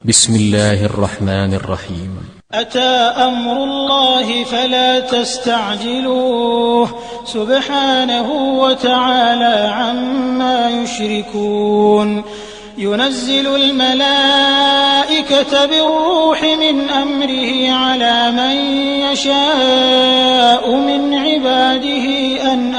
بسم الله الرحمن الرحيم. أتى أمر الله فلا تستعجلوه سبحانه وتعالى عما يشركون. ينزل الملائكة بالروح من أمره على من يشاء من عباده أن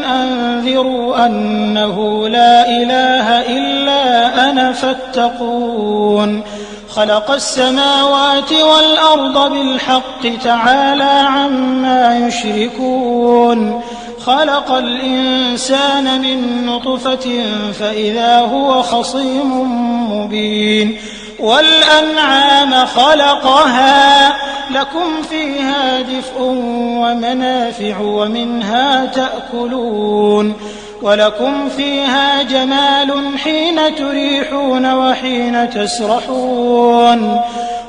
أنذروا أنه لا إله إلا أنا فاتقون. خلق السماوات والأرض بالحق تعالى عما يشركون. خلق الإنسان من نطفة فإذا هو خصيم مبين. والأنعام خلقها لكم فيها دفء ومنافع ومنها تأكلون. ولكم فيها جمال حين تريحون وحين تسرحون.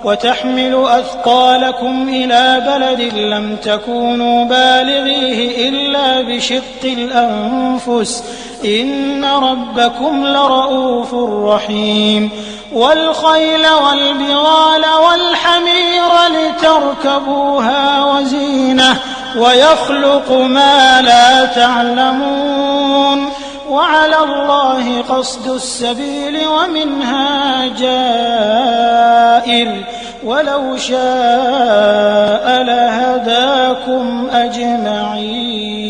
وتحمل أثقالكم إلى بلد لم تكونوا بالغيه إلا بشق الأنفس إن ربكم لرؤوف رحيم. والخيل والبغال والحمير لتركبوها وزينة ويخلق ما لا تعلمون. وعلى الله قصد السبيل ومنها جائر ولو شاء لهداكم أجمعين.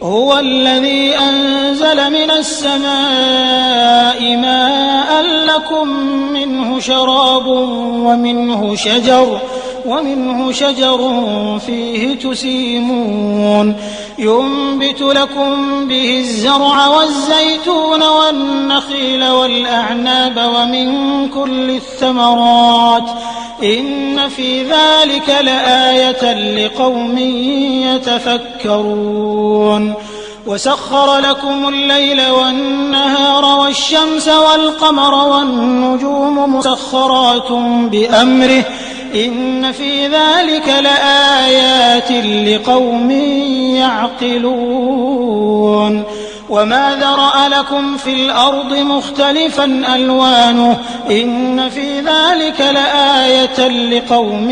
هو الذي أنزل من السماء ماء لكم منه شراب ومنه شجر فيه تسيمون. ينبت لكم به الزرع والزيتون والنخيل والأعناب ومن كل الثمرات إن في ذلك لآية لقوم يتفكرون. وسخر لكم الليل والنهار والشمس والقمر والنجوم مسخرات بأمره إن في ذلك لآيات لقوم يعقلون. وما ذرأ لكم في الأرض مختلفا ألوانه إن في ذلك لآية لقوم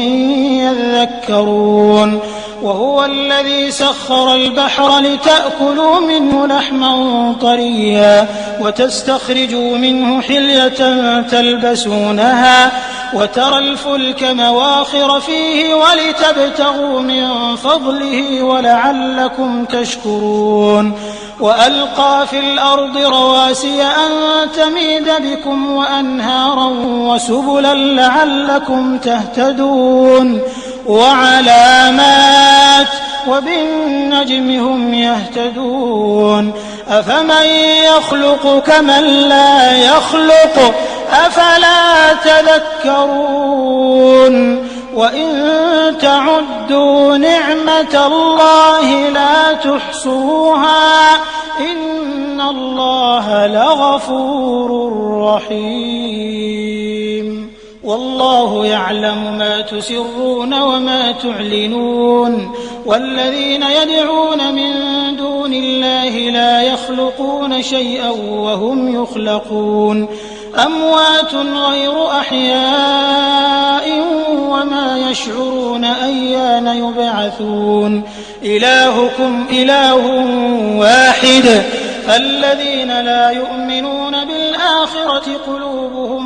يذكرون. وهو الذي سخر البحر لتأكلوا منه لحما طريا وتستخرجوا منه حلية تلبسونها وترى الفلك مواخر فيه ولتبتغوا من فضله ولعلكم تشكرون. وألقى في الأرض رواسي أن تميد بكم وأنهارا وسبلا لعلكم تهتدون. وعلامات وبالنجم هم يهتدون. أفمن يخلق كمن لا يخلق أفلا تذكرون. وإن تعدوا نعمة الله لا تحصوها إن الله لغفور رحيم. والله يعلم ما تسرون وما تعلنون. والذين يدعون من دون الله لا يخلقون شيئا وهم يخلقون. أموات غير أحياء وما يشعرون أيان يبعثون. إلهكم إله واحد فالذين لا يؤمنون بالآخرة قلوبهم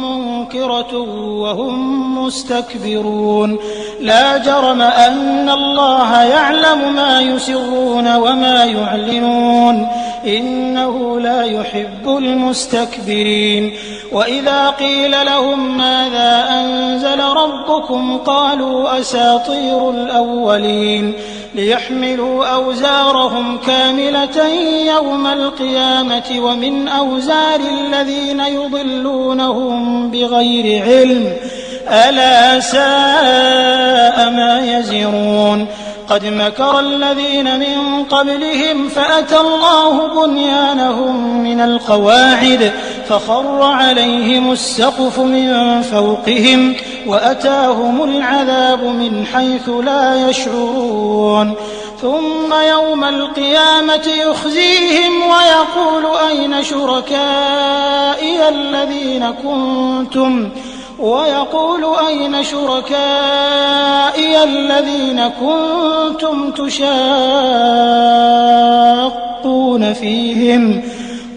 منكرة وهم مستكبرون. لا جرم أن الله يعلم ما يسرون وما يعلنون إنه لا يحب المستكبرين. وإذا قيل لهم ماذا أنزل ربكم قالوا أساطير الأولين ليحملوا أوزارهم كاملة يوم القيامة ومن أوزار الذين يضلونهم بغير علم ألا ساء ما يزرون. قد مكر الذين من قبلهم فأتى الله بنيانهم من القواعد فخر عليهم السقف من فوقهم وأتاهم العذاب من حيث لا يشعرون. ثم يوم القيامة يخزيهم ويقول أين شركائي الذين كنتم تشاقون فيهم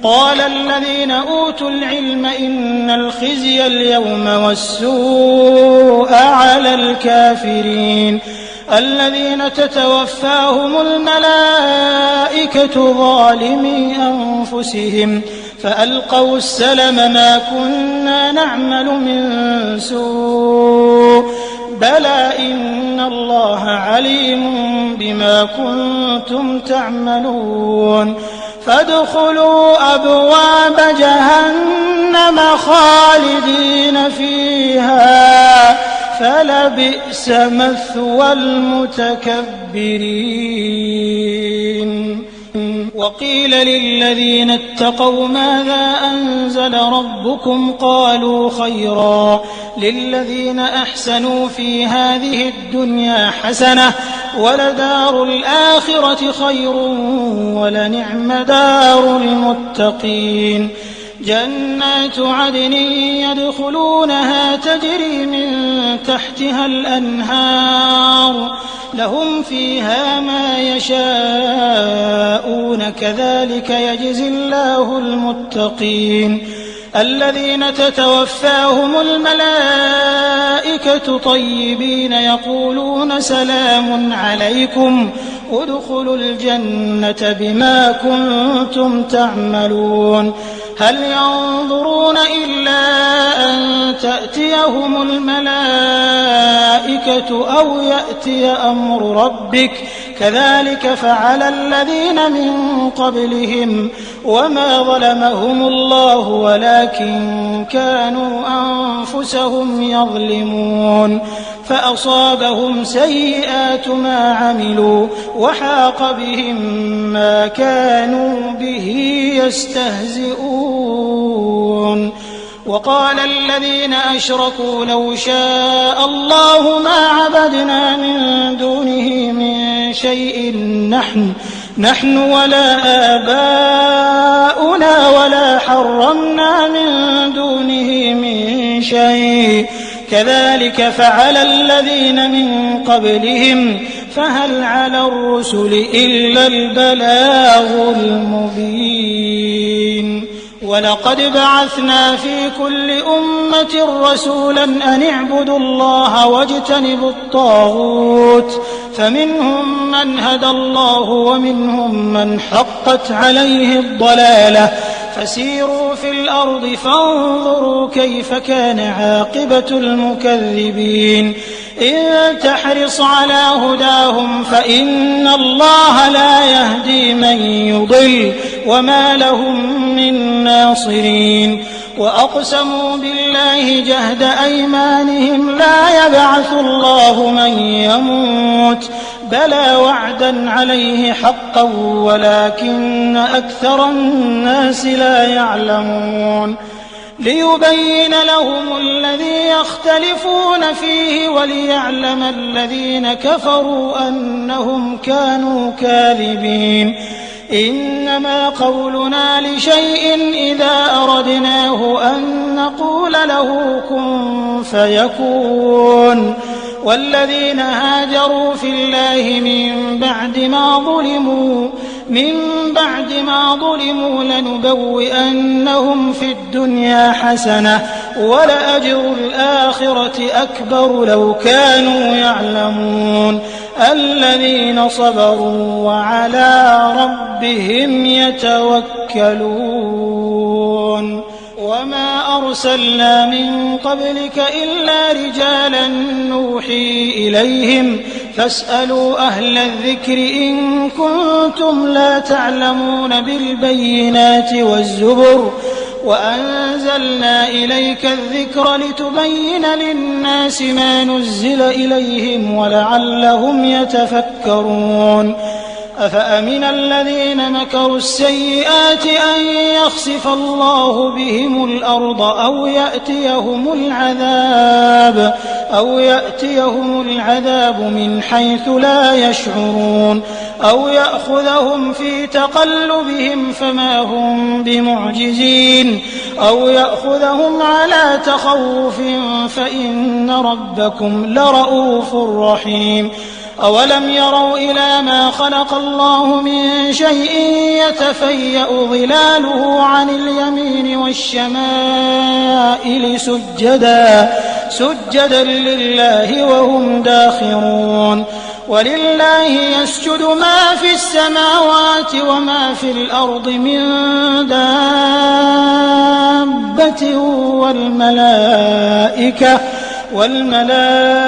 قال الذين أوتوا العلم إن الخزي اليوم والسوء على الكافرين الذين تتوفاهم الملائكة ظالمي أنفسهم فألقوا السلم ما كنا نعمل من سوء بلى إن الله عليم بما كنتم تعملون فادخلوا أبواب جهنم خالدين فيها فلبئس مثوى المتكبرين وقيل للذين اتقوا ماذا أنزل ربكم قالوا خيرا للذين أحسنوا في هذه الدنيا حسنة ولدار الآخرة خير ولنعم دار المتقين جنات عدن يدخلونها تجري من تحتها الأنهار لهم فيها ما يشاءون كذلك يجزي الله المتقين الذين تتوفاهم الملائكة طيبين يقولون سلام عليكم ادخلوا الجنة بما كنتم تعملون هل ينظرون إلا أن تأتيهم الملائكة أو يأتي أمر ربك كذلك فعل الذين من قبلهم وما ظلمهم الله ولكن كانوا أنفسهم يظلمون فأصابهم سيئات ما عملوا وحاق بهم ما كانوا به يستهزئون وقال الذين أشركوا لو شاء الله ما عبدنا من دونه من شيء نحن ولا آباؤنا ولا حرمنا من دونه من شيء كذلك فعل الذين من قبلهم فهل على الرسل إلا البلاغ المبين ولقد بعثنا في كل أمة رسولا أن اعبدوا الله واجتنبوا الطاغوت فمنهم من هدى الله ومنهم من حقت عليه الضلالة فسيروا في الأرض فانظروا كيف كان عاقبة المكذبين إن تحرص على هداهم فإن الله لا يهدي من يضل وما لهم من ناصرين وأقسموا بالله جهد أيمانهم لا يبعث الله من يموت بلى وعدا عليه حقا ولكن أكثر الناس لا يعلمون ليبين لهم الذي يختلفون فيه وليعلم الذين كفروا أنهم كانوا كاذبين إنما قولنا لشيء إذا أردناه أن نقول له كن فيكون والذين هاجروا في الله من بعد ما ظلموا لنبوئنهم في الدنيا حسنة ولأجر الآخرة أكبر لو كانوا يعلمون الذين صبروا وعلى ربهم يتوكلون وما أرسلنا من قبلك إلا رجالا نوحي إليهم فاسألوا أهل الذكر إن كنتم لا تعلمون بالبينات والزبر وأنزلنا إليك الذكر لتبين للناس ما نزل إليهم ولعلهم يتفكرون أفأمن الذين مكروا السيئات أن يخسف الله بهم الأرض أو يأتيهم العذاب من حيث لا يشعرون أو يأخذهم في تقلبهم فما هم بمعجزين أو يأخذهم على تخوف فإن ربكم لرؤوف رحيم أولم يروا إلى ما خلق الله من شيء يتفيأ ظلاله عن اليمين والشمائل سجدا لله وهم داخرون ولله يسجد ما في السماوات وما في الأرض من دابة والملائكة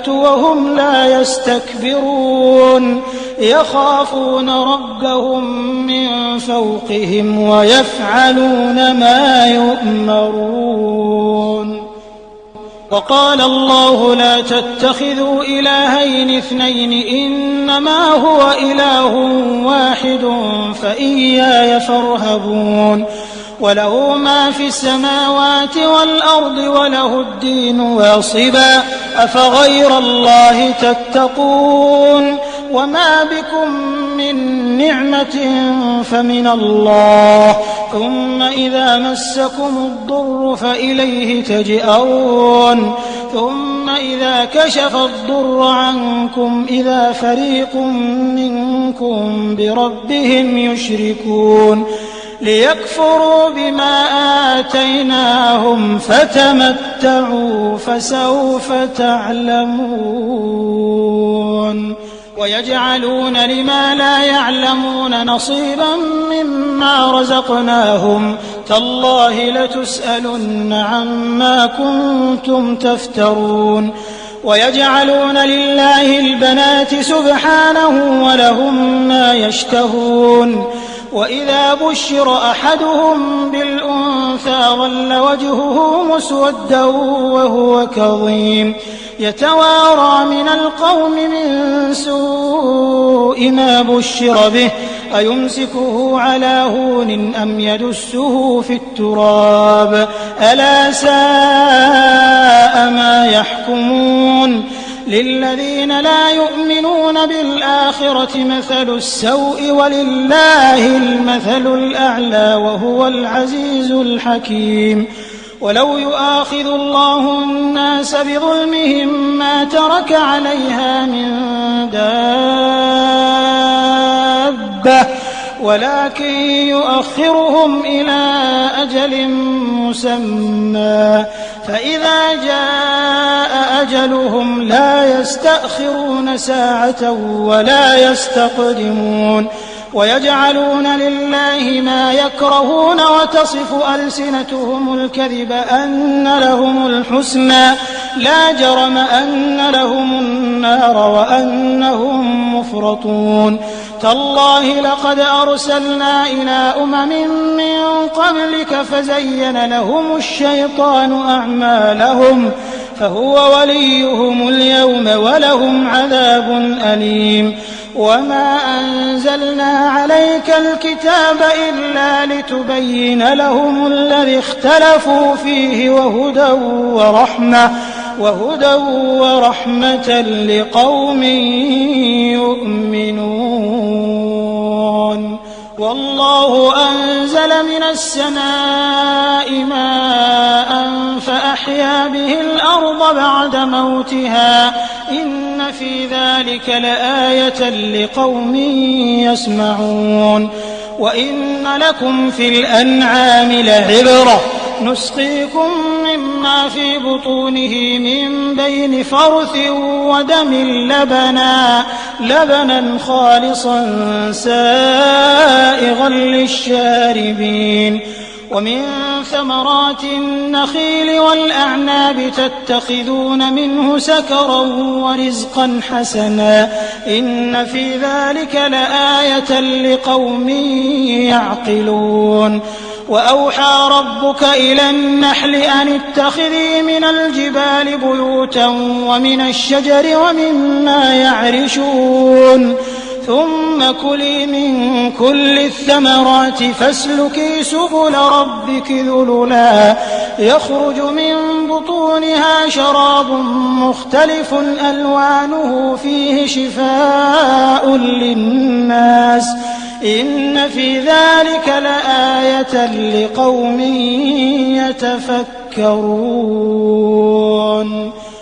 وهم لا يستكبرون يخافون ربهم من فوقهم ويفعلون ما يؤمرون وقال الله لا تتخذوا إلهين اثنين إنما هو إله واحد فإياي فارهبون وله ما في السماوات والأرض وله الدين واصبا أفغير الله تتقون وما بكم من نعمة فمن الله ثم إذا مسكم الضر فإليه تجئرون ثم إذا كشف الضر عنكم إذا فريق منكم بربهم يشركون ليكفروا بما آتيناهم فتمتعوا فسوف تعلمون ويجعلون لما لا يعلمون نصيبا مما رزقناهم تالله لتسألن عما كنتم تفترون ويجعلون لله البنات سبحانه ولهم ما يشتهون وإذا بشر أحدهم بالأنثى ظل وجهه مسودا وهو كظيم يتوارى من القوم من سوء ما بشر به أيمسكه على هون أم يدسه في التراب ألا ساء ما يحكمون للذين لا يؤمنون بالآخرة مثل السوء ولله المثل الأعلى وهو العزيز الحكيم ولو يؤاخذ الله الناس بظلمهم ما ترك عليها من دابة ولكن يؤخرهم إلى أجل مسمى فإذا جاء أجلهم لا يستأخرون ساعة ولا يستقدمون ويجعلون لله ما يكرهون وتصف ألسنتهم الكذب أن لهم الحسنى لا جرم أن لهم النار وأنهم مفرطون تالله لقد أرسلنا إلى من قبلك فزين لهم الشيطان أعمالهم فهو وليهم اليوم ولهم عذاب أليم وما أنزلنا عليك الكتاب إلا لتبين لهم الذي اختلفوا فيه وهدى ورحمة لقوم يؤمنون والله أنزل من السماء ماء فأحيا به الأرض بعد موتها إن في ذلك لآية لقوم يسمعون وإن لكم في الأنعام لعبرة نسقيكم مما في بطونه من بين فرث ودم لبنا خالصا سائغا للشاربين ومن ثمرات النخيل والأعناب تتخذون منه سكرا ورزقا حسنا إن في ذلك لآية لقوم يعقلون وأوحى ربك إلى النحل أن اتخذي من الجبال بيوتا ومن الشجر ومما يعرشون ثم كلي من كل الثمرات فاسلكي سبل ربك ذللا يخرج من بطونها شراب مختلف ألوانه فيه شفاء للناس إن في ذلك لآية لقوم يتفكرون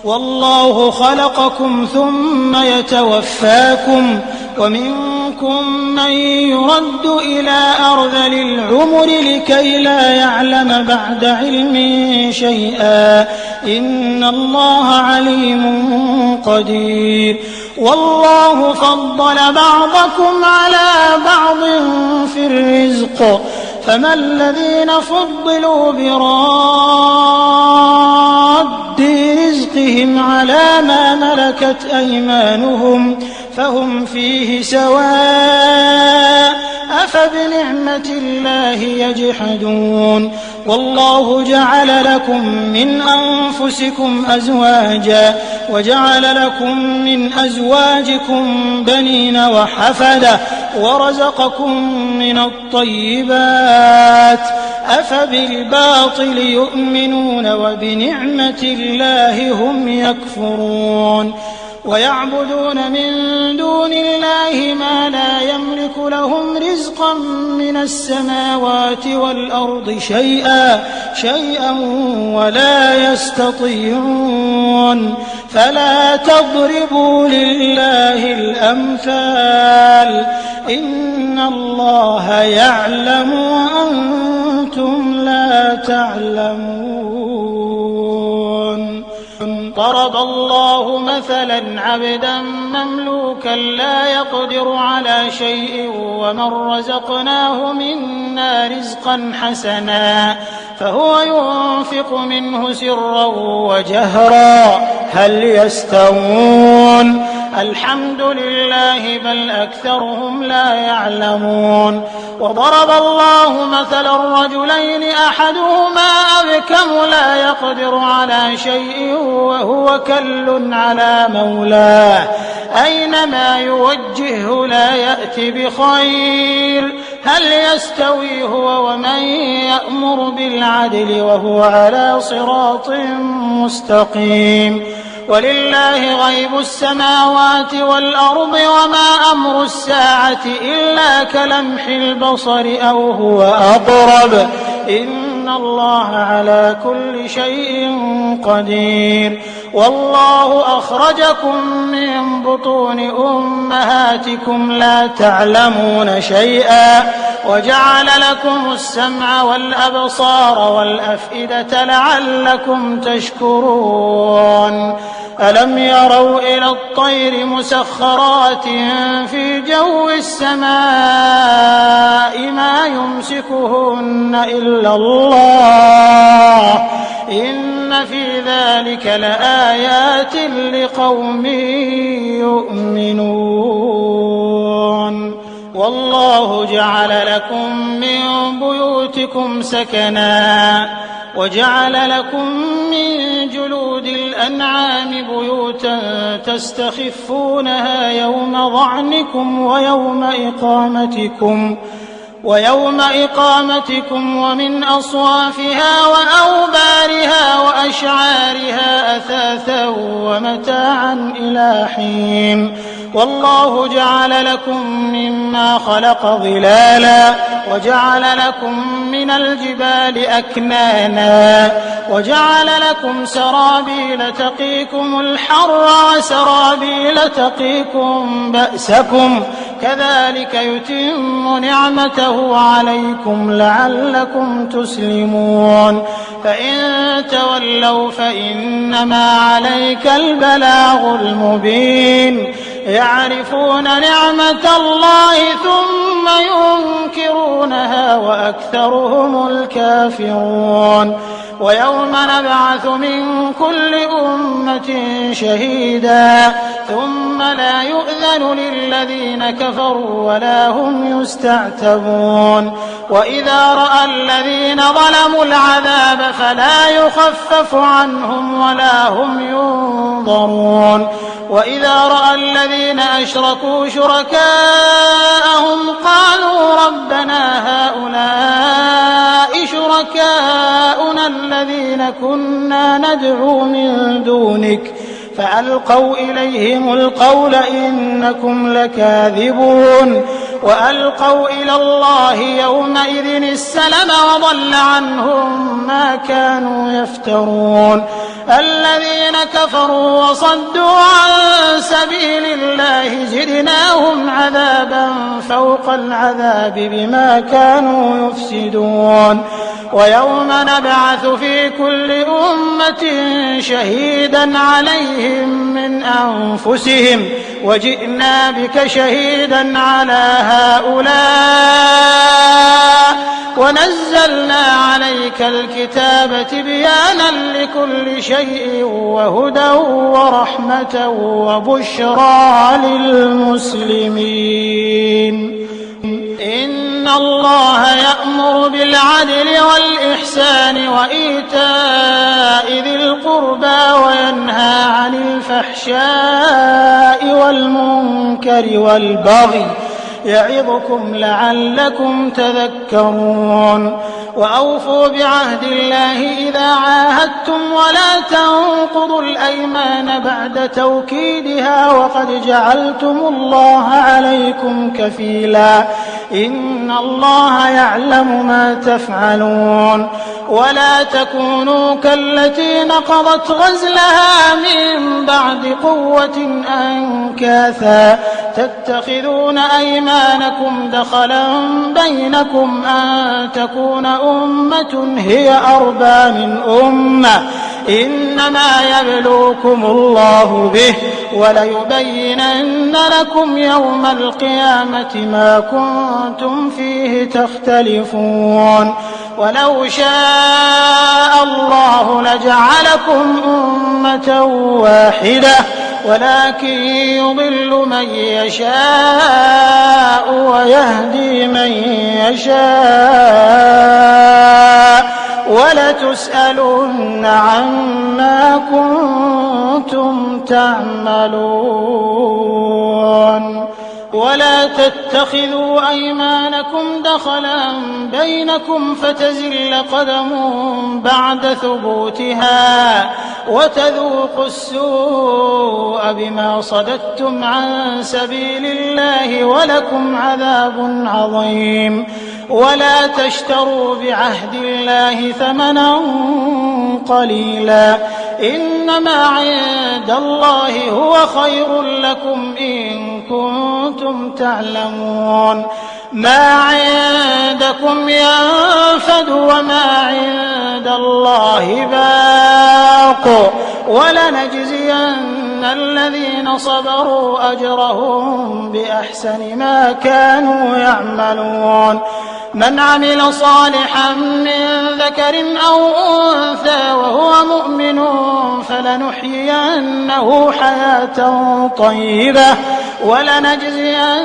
والله خلقكم ثم يتوفاكم ومنكم من يرد إلى أرذل العمر لكي لا يعلم بعد علم شيئا إن الله عليم قدير والله فضل بعضكم على بعض في الرزق فما الذين فضلوا براد رزقهم على ما ملكت أيمانهم فهم فيه سواء أفبنعمة الله يجحدون والله جعل لكم من أنفسكم أزواجا وجعل لكم من أزواجكم بنين وحفدة ورزقكم من الطيبات أفبالباطل يؤمنون وبنعمة الله هم يكفرون ويعبدون من دون الله ما لا يملك لهم رزقا من السماوات والأرض شيئا ولا يستطيعون فلا تضربوا لله الأمثال إن الله يعلم وأنتم لا تعلمون ضرب الله مثلا عبدا مملوكا لا يقدر على شيء ومن رزقناه منا رزقا حسنا فهو ينفق منه سرا وجهرا هل يستوون الحمد لله بل أكثرهم لا يعلمون وضرب الله مثلا رجلين أحدهما أبكم لا يقدر على شيء وهو كل على مولاه أينما يوجهه لا يأتي بخير هل يستوي هو ومن يأمر بالعدل وهو على صراط مستقيم ولله غيب السماوات والأرض وما أمر الساعة إلا كلمح البصر أو هو أقرب إن الله على كل شيء قدير والله أخرجكم من بطون أمهاتكم لا تعلمون شيئا وجعل لكم السمع والأبصار والأفئدة لعلكم تشكرون ألم يروا إلى الطير مسخرات في جو السماء ما يمسكهن إلا الله إن في ذلك لآيات لقوم يؤمنون والله جعل لكم من بيوتكم سكنا وجعل لكم من جلود الأنعام بيوتا تستخفونها يوم ظعنكم ويوم إقامتكم ومن أصوافها وأوبارها وأشعارها أثاثا ومتاعا إلى حين والله جعل لكم مما خلق ظلالا وجعل لكم من الجبال أكنانا وجعل لكم سرابيل تقيكم الحر وسرابيل تقيكم بأسكم كذلك يتم نعمته عليكم لعلكم تسلمون فإن تولوا فإنما عليك البلاغ المبين يعرفون نعمة الله ثم ينكرونها وأكثرهم الكافرون ويوم نبعث من كل أمة شهيدا ثم لا يؤذن للذين كفروا ولا هم يستعتبون وإذا رأى الذين ظلموا العذاب فلا يخفف عنهم ولا هم ينظرون وإذا رأى الذين أشركوا شركاءهم قالوا ربنا هؤلاء شركاؤنا الذين كنا ندعو من دونك فألقوا إليهم القول إنكم لكاذبون وألقوا إلى الله يومئذ السلم وضل عنهم ما كانوا يفترون الذين كفروا وصدوا عن سبيل الله زدناهم عذابا فوق العذاب بما كانوا يفسدون ويوم نبعث في كل أمة شهيدا عليهم من أنفسهم وجئنا بك شهيدا على هؤلاء ونزلنا عليك الكتاب تبيانا لكل شيء وهدى ورحمة وبشرى للمسلمين إن الله يأمر بالعدل والإحسان وإيتاء ذي القربى وينهى عن الفحشاء والمنكر والبغي يعظكم لعلكم تذكرون وأوفوا بعهد الله إذا عاهدتم ولا تنقضوا الأيمان بعد توكيدها وقد جعلتم الله عليكم كفيلا إن الله يعلم ما تفعلون ولا تكونوا كالتي نقضت غزلها من بعد قوة أنكاثا تتخذون أيمانكم دخلا بينكم أن تكون أمة هي أربى من أمة إنما يبلوكم الله به وليبينن لكم يوم القيامة ما كنتم فيه تختلفون ولو شاء الله لجعلكم أمة واحدة ولكن يضل من يشاء ويهدي من يشاء ولتسألن عما كنتم تعملون ولا تتخذوا أيمانكم دخلا بينكم فتزل قدم بعد ثبوتها وتذوقوا السوء بما صددتم عن سبيل الله ولكم عذاب عظيم ولا تشتروا بعهد الله ثمنا قليلا إنما عند الله هو خير لكم إن كنتم تعلمون ما عندكم ينفد وما عند الله باق ولنجزين الذين صبروا أجرهم بأحسن ما كانوا يعملون من عمل صالحا من ذكر أو أنثى وهو مؤمن فلنحيينه حياة طيبة ولنجزينهم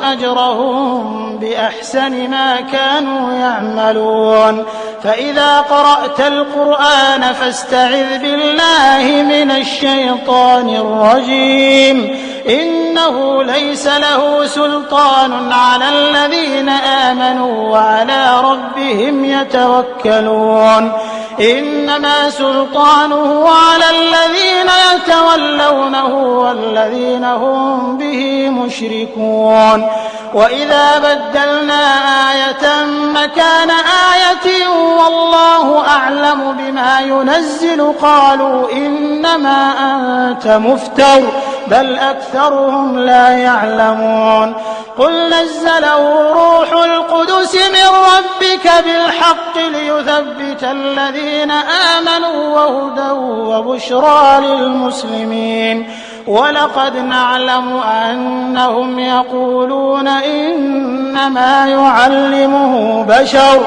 أجرهم بأحسن ما كانوا يعملون فإذا قرأت القرآن فاستعذ بالله من الشيطان الرجيم إنه ليس له سلطان على الذين آمنوا وعلى ربهم يتوكلون إنما سلطانه على الذين يتولونه والذين هم به مشركون وإذا بدلنا آية مكان آية والله أعلم بما ينزل قالوا إنما أنت مفتر بل أكثرهم لا يعلمون قل نزله روح القدس من ربك بالحق ليثبت الذين آمنوا وهدى وبشرى للمسلمين ولقد نعلم أنهم يقولون إنما يعلمه بشر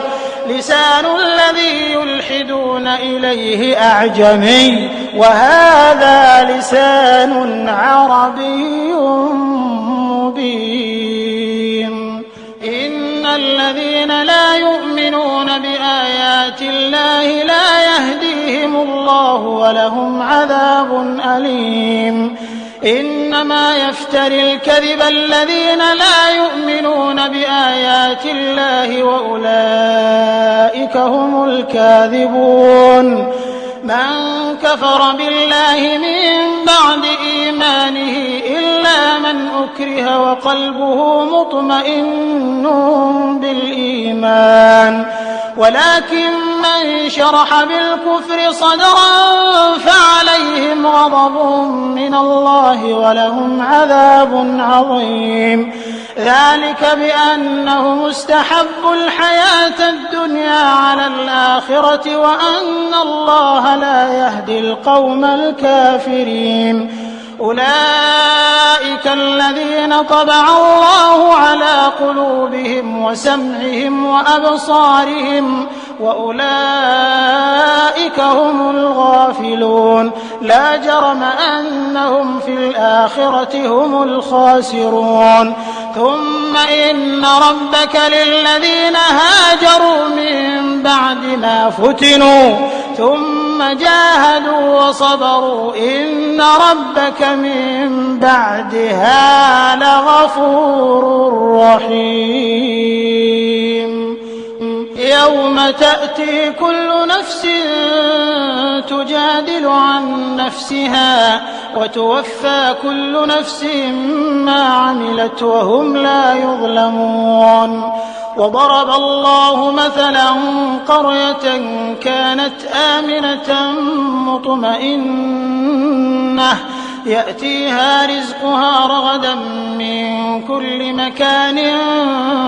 لسان الذي يلحدون يلحدون إليه أعجمي وهذا لسان عربي مبين. إن الذين لا يؤمنون بآيات الله لا يهديهم الله ولهم عذاب أليم. إنما يفتري الكذب الذين لا يؤمنون بآيات الله وأولئك هم الكاذبون. من كفر بالله من بعد إيمانه إلا من أكره وقلبه مطمئن بالإيمان ولكن من شرح بالكفر صدرا فعليهم غضب من الله ولهم عذاب عظيم. ذلك بأنهم استحبوا الحياة الدنيا على الآخرة وأن الله لا يهدي القوم الكافرين. أولئك الذين طبع الله على قلوبهم وسمعهم وأبصارهم وأولئك هم الغافلون. لا جرم أنهم في الآخرة هم الخاسرون. ثم إن ربك للذين هاجروا من بعد ما فتنوا ثم جاهدوا وصبروا إن ربك من بعدها لغفور رحيم. يوم تأتي كل نفس تجادل عن نفسها وتوفى كل نفس ما عملت وهم لا يظلمون. وضرب الله مثلا قرية كانت آمنة مطمئنة يأتيها رزقها رغدا من كل مكان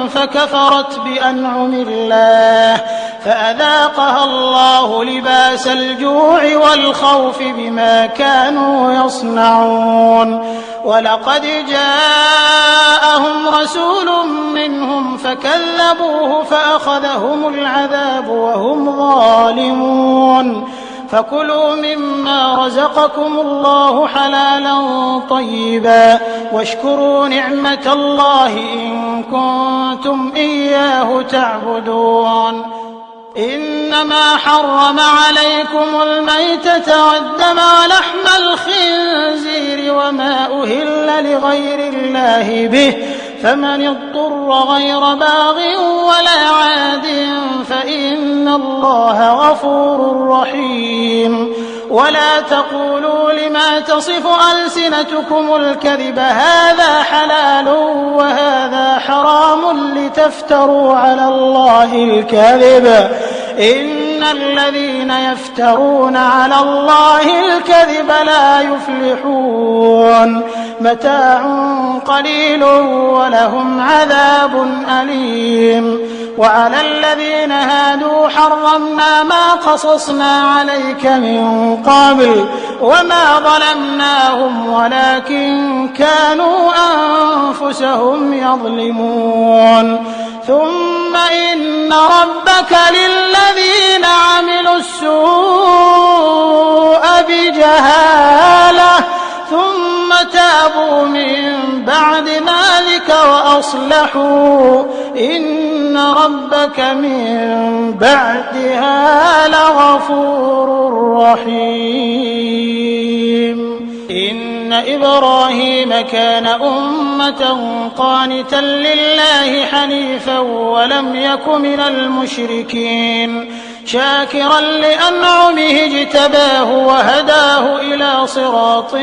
فكفرت بأنعم الله فأذاقها الله لباس الجوع والخوف بما كانوا يصنعون. ولقد جاءهم رسول منهم فكذبوه فأخذهم العذاب وهم ظالمون. فكلوا مما رزقكم الله حلالا طيبا واشكروا نعمة الله إن كنتم إياه تعبدون. إنما حرم عليكم الميتة والدم ولحم الخنزير وما أهل لغير الله به فمن اضطر غير باغ ولا عاد فإن الله غفور رحيم. ولا تقولوا لما تصف ألسنتكم الكذب هذا حلال وهذا حرام لتفتروا على الله الكذب إن الذين يفترون على الله الكذب لا يفلحون. متاع قليل ولهم عذاب أليم. وعلى الذين هادوا حرمنا ما قصصنا عليك من قبل وما ظلمناهم ولكن كانوا أنفسهم يظلمون. ثم إن ربك للذين عملوا السوء بجهالة ثم تابوا من بعد ذلك وأصلحوا إن ربك من بعدها لغفور رحيم. إن إبراهيم كان أمة قانتا لله حنيفا ولم يك من المشركين شاكرا لأنعمه اجتباه وهداه إلى صراط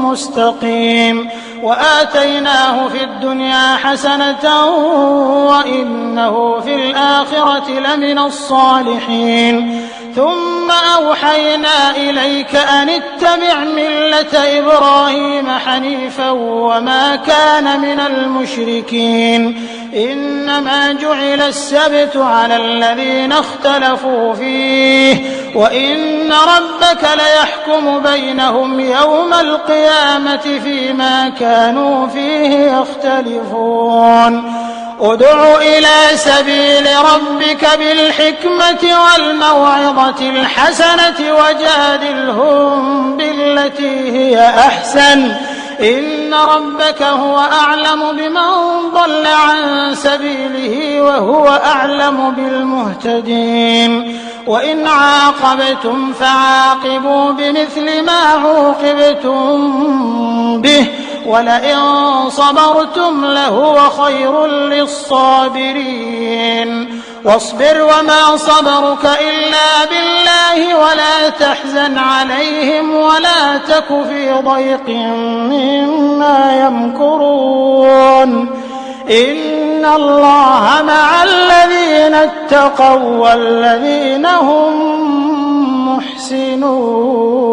مستقيم. وآتيناه في الدنيا حسنة وإنه في الآخرة لمن الصالحين. ثم أوحينا إليك أن اتبع ملة إبراهيم حنيفا وما كان من المشركين. إنما جعل السبت على الذين اختلفوا فيه وإن ربك ليحكم بينهم يوم القيامة فيما كانوا فيه يختلفون. ادع إلى سبيل ربك بالحكمة والموعظة الحسنة وجادلهم بالتي هي أحسن إن ربك هو أعلم بمن ضل عن سبيله وهو أعلم بالمهتدين وإن عاقبتم فعاقبوا بمثل ما عوقبتم به ولئن صبرتم لهو خير للصابرين واصبر وما صبرك إلا بالله ولا تحزن عليهم ولا تك في ضيق مما يمكرون إن الله مع الذين اتقوا والذين هم محسنون.